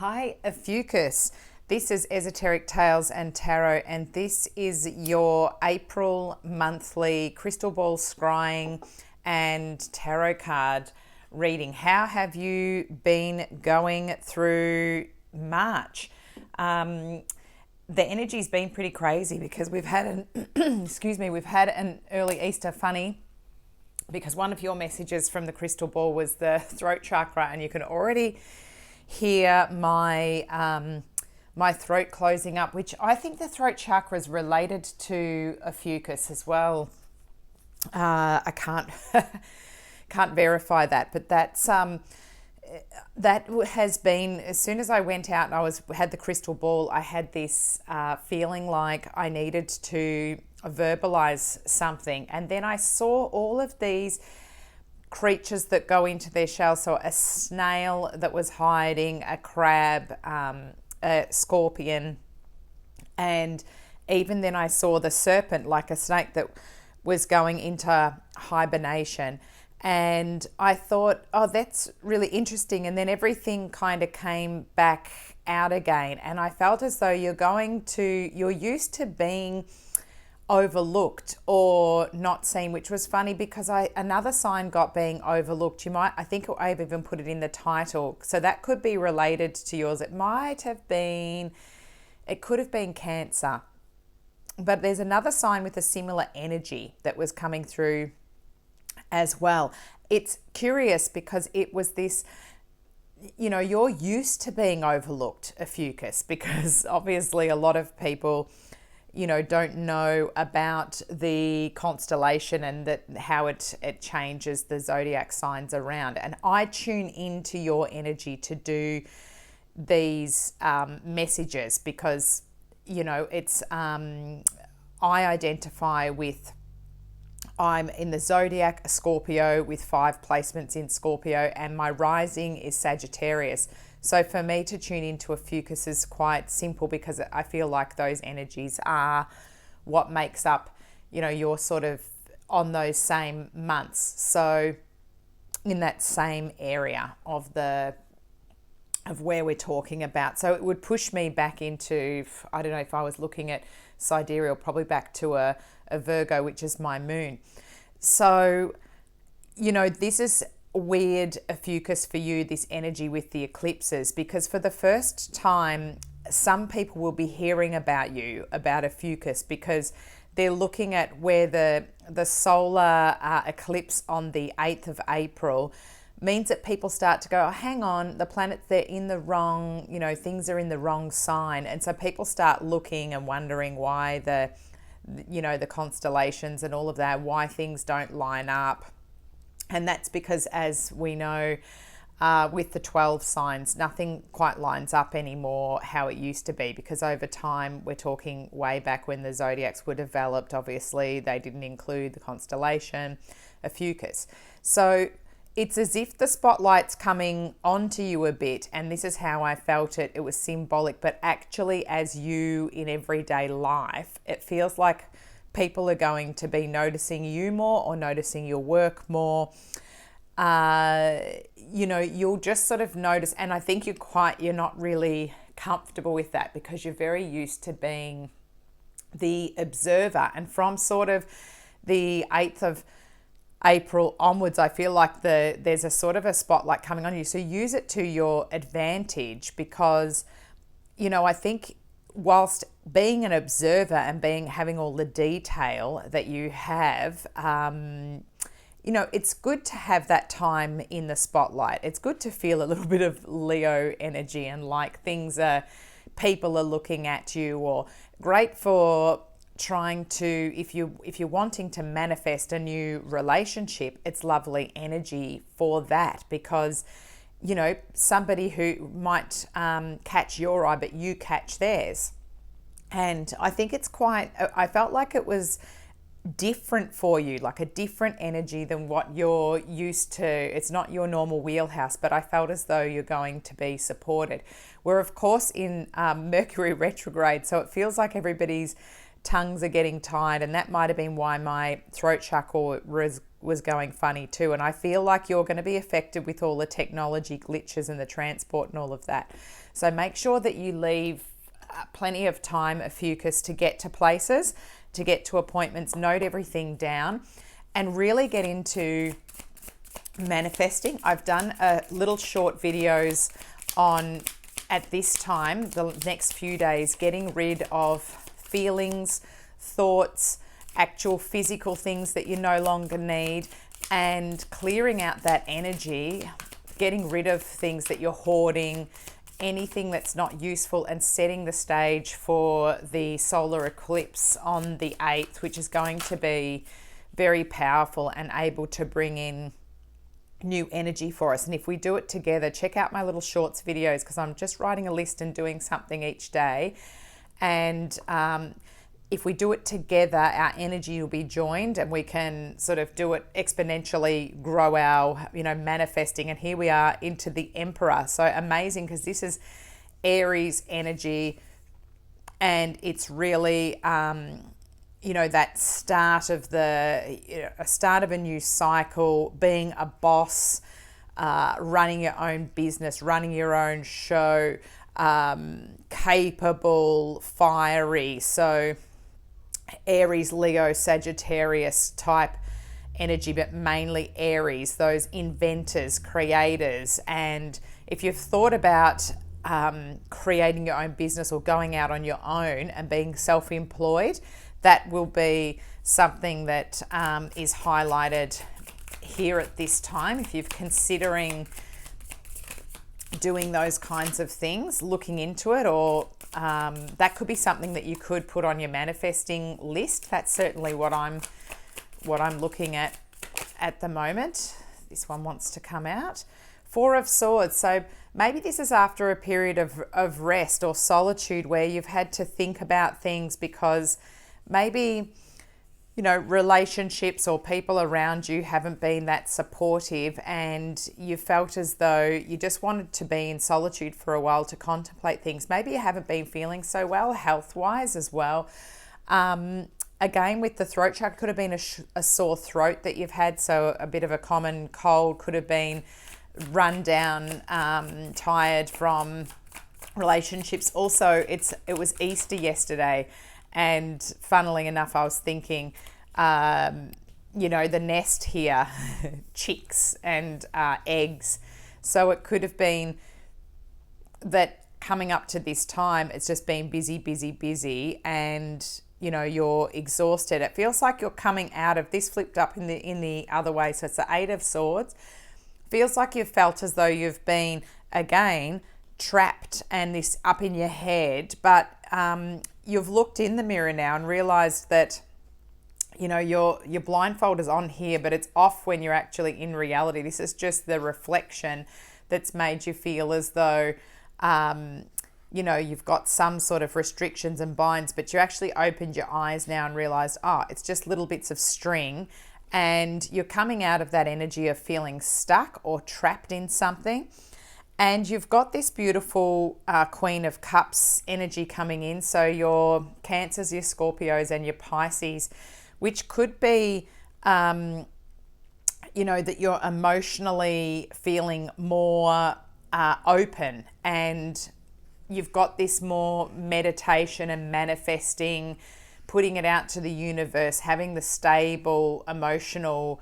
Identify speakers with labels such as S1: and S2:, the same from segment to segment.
S1: Hi, Ophiuchus. This is Esoteric Tales and Tarot, and this is your April monthly crystal ball scrying and tarot card reading. How have you been going through March? The energy's been pretty crazy because we've had an we've had an early Easter funny, because one of your messages from the crystal ball was the throat chakra, and you can already hear my my throat closing up, which I think the throat chakra is related to Ophiuchus as well. I can't can't verify that, but that has been, as soon as I went out and had the crystal ball, I had this feeling like I needed to verbalize something, and then I saw all of these creatures that go into their shell. So a snail that was hiding, a crab, a scorpion, and even then I saw the serpent, like a snake that was going into hibernation. And I thought, oh, that's really interesting. And then everything kind of came back out again. And I felt as though you're used to being overlooked or not seen, which was funny because another sign got being overlooked. I think I've even put it in the title, so that could be related to yours. It could have been Cancer, but there's another sign with a similar energy that was coming through as well. It's curious because it was this, you're used to being overlooked, Ophiuchus, because obviously a lot of people don't know about the constellation and that how it changes the zodiac signs around. And I tune into your energy to do these messages because, it's, I identify with, I'm in the zodiac, a Scorpio with 5 placements in Scorpio, and my rising is Sagittarius. So for me to tune into Ophiuchus is quite simple because I feel like those energies are what makes up, you're sort of on those same months. So in that same area of where we're talking about. So it would push me back into, I don't know, if I was looking at sidereal, probably back to a Virgo, which is my moon. So, this is weird, Ophiuchus, for you, this energy with the eclipses, because for the first time some people will be hearing about Ophiuchus, because they're looking at where the solar eclipse on the 8th of April means that people start to go, oh, hang on, the planets, they're in the wrong, things are in the wrong sign. And so people start looking and wondering why the constellations and all of that, why things don't line up. And that's because, as we know, with the 12 signs, nothing quite lines up anymore how it used to be, because over time, we're talking way back when the zodiacs were developed, obviously, they didn't include the constellation Ophiuchus. So it's as if the spotlight's coming onto you a bit, and this is how I felt it. It was symbolic, but actually, as you in everyday life, it feels like people are going to be noticing you more or noticing your work more. You'll just sort of notice, and I think you're not really comfortable with that because you're very used to being the observer. And from sort of the 8th of April onwards, I feel like there's a sort of a spotlight coming on you. So use it to your advantage because, I think whilst being an observer and having all the detail that you have, it's good to have that time in the spotlight. It's good to feel a little bit of Leo energy and like people are looking at you, or great for trying to, if you're wanting to manifest a new relationship, it's lovely energy for that, because somebody who might catch your eye, but you catch theirs. And I think I felt like it was different for you, like a different energy than what you're used to. It's not your normal wheelhouse, but I felt as though you're going to be supported. We're, of course, in Mercury retrograde, so it feels like everybody's tongues are getting tired, and that might have been why my throat chakra was going funny too. And I feel like you're going to be affected with all the technology glitches and the transport and all of that. So make sure that you leave plenty of time, Ophiuchus, to get to places, to get to appointments, note everything down, and really get into manifesting. I've done little short videos on, at this time, the next few days, getting rid of feelings, thoughts, actual physical things that you no longer need, and clearing out that energy, getting rid of things that you're hoarding, anything that's not useful, and setting the stage for the solar eclipse on the 8th, which is going to be very powerful and able to bring in new energy for us. And if we do it together, check out my little shorts videos, because I'm just writing a list and doing something each day. And if we do it together, our energy will be joined, and we can sort of do it exponentially, grow our, manifesting. And here we are into the Emperor. So amazing, because this is Aries energy, and it's really, that start of start of a new cycle, being a boss, running your own business, running your own show, capable, fiery. So Aries, Leo, Sagittarius type energy, but mainly Aries, those inventors, creators. And if you've thought about creating your own business or going out on your own and being self-employed, that will be something that is highlighted here at this time. If you're considering doing those kinds of things, looking into it, or that could be something that you could put on your manifesting list. That's certainly what I'm looking at the moment. This one wants to come out. 4 of Swords. So maybe this is after a period of rest or solitude, where you've had to think about things because maybe, relationships or people around you haven't been that supportive, and you felt as though you just wanted to be in solitude for a while to contemplate things. Maybe you haven't been feeling so well health-wise as well. Again, with the throat chakra, could have been a sore throat that you've had, so a bit of a common cold, could have been run down, tired from relationships. Also, it was Easter yesterday, and funnily enough, I was thinking, the nest here, chicks and eggs. So it could have been that coming up to this time, it's just been busy, busy, busy, and you're exhausted. It feels like you're coming out of this, flipped up in the other way. So it's the 8 of Swords. Feels like you've felt as though you've been, again, trapped and this up in your head, but you've looked in the mirror now and realized that your blindfold is on here, but it's off when you're actually in reality. This is just the reflection that's made you feel as though you've got some sort of restrictions and binds, but you actually opened your eyes now and realized, it's just little bits of string, and you're coming out of that energy of feeling stuck or trapped in something. And you've got this beautiful Queen of Cups energy coming in. So your Cancers, your Scorpios, and your Pisces, which could be, that you're emotionally feeling more open, and you've got this more meditation and manifesting, putting it out to the universe, having the stable emotional,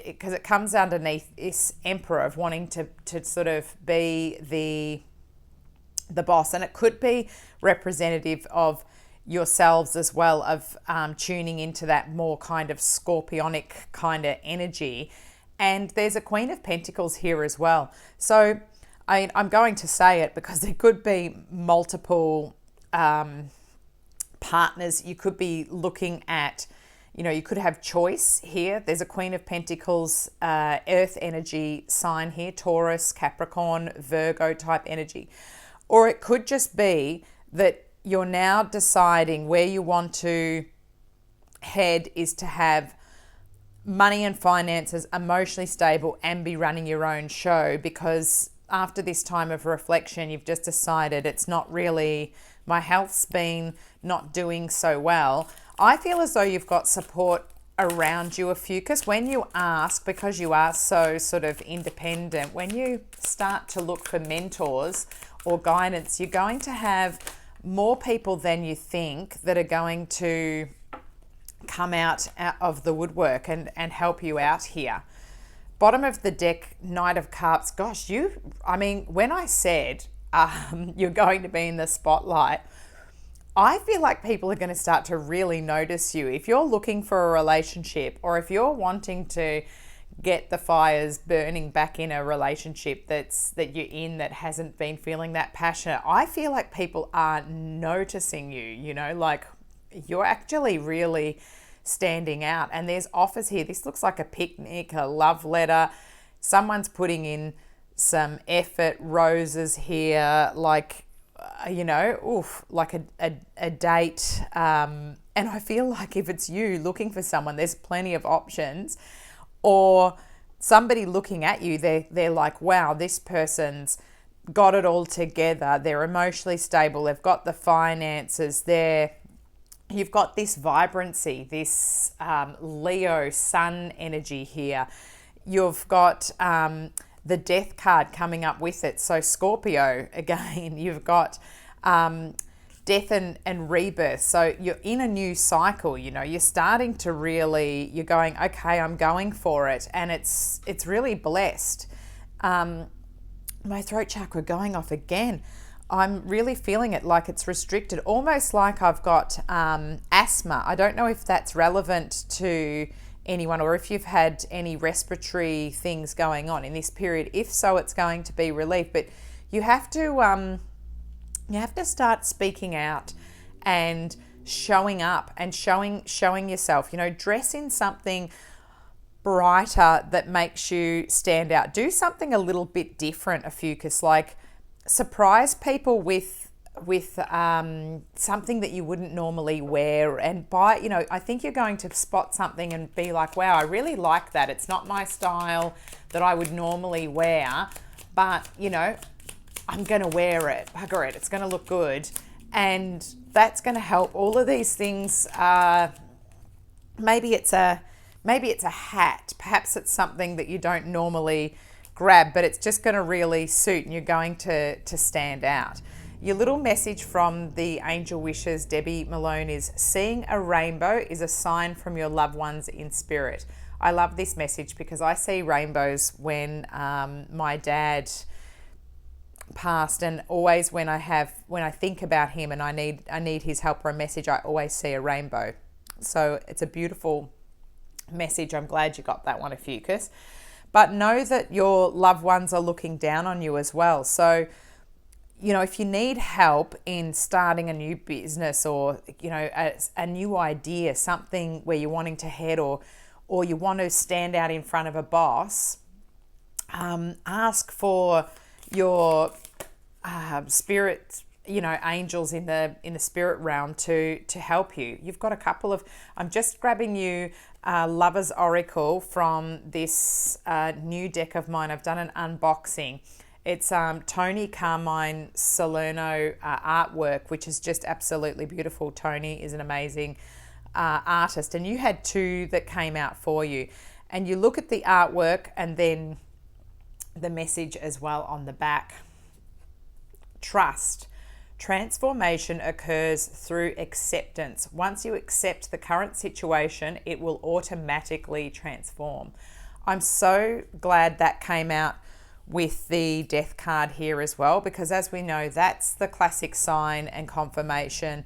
S1: because it comes underneath this Emperor of wanting to sort of be the boss. And it could be representative of yourselves as well, of tuning into that more kind of scorpionic kind of energy. And there's a Queen of Pentacles here as well. So I'm going to say it because there could be multiple partners. You could be looking at, you could have choice here. There's a Queen of Pentacles, earth energy sign here, Taurus, Capricorn, Virgo type energy. Or it could just be that you're now deciding where you want to head is to have money and finances emotionally stable and be running your own show, because after this time of reflection, you've just decided it's not really, my health's been not doing so well. I feel as though you've got support around you, Ophiuchus. When you ask, because you are so sort of independent, when you start to look for mentors or guidance, you're going to have more people than you think that are going to come out of the woodwork and help you out here. Bottom of the deck, Knight of Cups. Gosh, when I said you're going to be in the spotlight, I feel like people are going to start to really notice you. If you're looking for a relationship, or if you're wanting to get the fires burning back in a relationship that you're in that hasn't been feeling that passionate, I feel like people are noticing you, like you're actually really standing out. And there's offers here. This looks like a picnic, a love letter. Someone's putting in some effort, roses here, like, like a date. And I feel like if it's you looking for someone, there's plenty of options. Or somebody looking at you, they're like, wow, this person's got it all together. They're emotionally stable. They've got the finances. You've got this vibrancy, this Leo sun energy here. You've got the death card coming up with it. So Scorpio again, you've got death and rebirth. So you're in a new cycle, you're starting to really, you're going, okay, I'm going for it. And it's really blessed. My throat chakra going off again. I'm really feeling it like it's restricted, almost like I've got asthma. I don't know if that's relevant to anyone, or if you've had any respiratory things going on in this period. If so, it's going to be relief. But you have to start speaking out and showing up and showing yourself. Dress in something brighter that makes you stand out. Do something a little bit different, Ophiuchus, like surprise people with something that you wouldn't normally wear, and I think you're going to spot something and be like, wow, I really like that. It's not my style that I would normally wear, but I'm going to wear it. Bugger it. It's going to look good. And that's going to help. All of these things, maybe it's a hat. Perhaps it's something that you don't normally grab, but it's just going to really suit, and you're going to stand out. Your little message from the Angel Wishes, Debbie Malone, is seeing a rainbow is a sign from your loved ones in spirit. I love this message because I see rainbows when my dad passed, and always when I think about him and I need his help or a message, I always see a rainbow. So it's a beautiful message. I'm glad you got that one, Ophiuchus. But know that your loved ones are looking down on you as well. So if you need help in starting a new business, or a new idea, something where you're wanting to head, or you want to stand out in front of a boss, ask for your spirit, angels in the spirit realm to help you. You've got a couple of. I'm just grabbing you Lover's Oracle from this new deck of mine. I've done an unboxing. It's Toni, Carmine, Salerno artwork, which is just absolutely beautiful. Toni is an amazing artist, and you had two that came out for you. And you look at the artwork and then the message as well on the back. Trust. Transformation occurs through acceptance. Once you accept the current situation, it will automatically transform. I'm so glad that came out with the death card here as well, because as we know, that's the classic sign and confirmation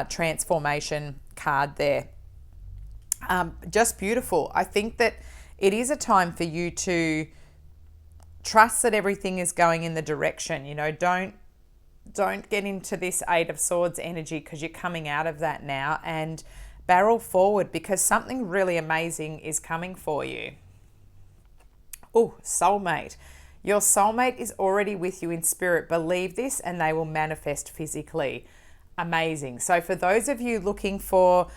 S1: transformation card there. Just beautiful. I think that it is a time for you to trust that everything is going in the direction. Don't get into this Eight of Swords energy, because you're coming out of that now, and barrel forward, because something really amazing is coming for you. Oh, soulmate. Your soulmate is already with you in spirit. Believe this and they will manifest physically. Amazing. So for those of you looking for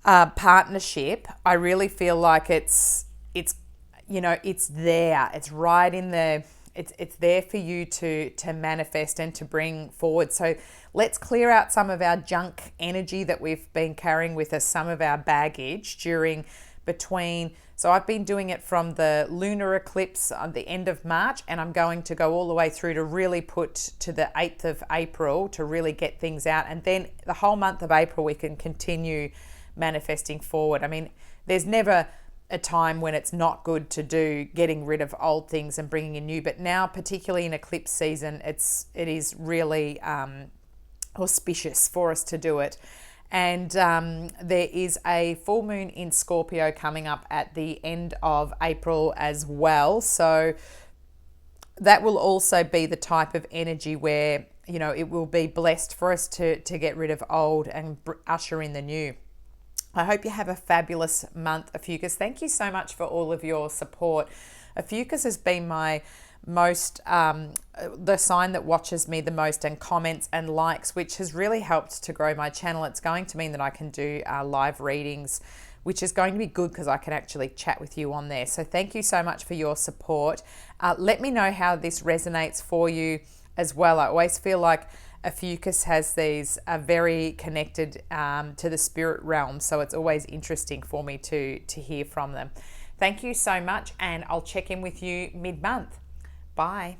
S1: a partnership, I really feel like it's there. It's right in the it's there for you to manifest and to bring forward. So let's clear out some of our junk energy that we've been carrying with us, some of our baggage between. So I've been doing it from the lunar eclipse on the end of March, and I'm going to go all the way through to really put to the 8th of April to really get things out. And then the whole month of April, we can continue manifesting forward. I mean, there's never a time when it's not good to do getting rid of old things and bringing in new, but now, particularly in eclipse season, it is really auspicious for us to do it. And there is a full moon in Scorpio coming up at the end of April as well, so that will also be the type of energy where, you know, it will be blessed for us to get rid of old and usher in the new. I hope you have a fabulous month, Ophiuchus. Thank you so much for all of your support. Ophiuchus has been my most, the sign that watches me the most and comments and likes, which has really helped to grow my channel. It's going to mean that I can do live readings, which is going to be good because I can actually chat with you on there. So thank you so much for your support. Let me know how this resonates for you as well. I always feel like Ophiuchus has these very connected to the spirit realm, so it's always interesting for me to hear from them. Thank you so much, and I'll check in with you mid-month. Bye.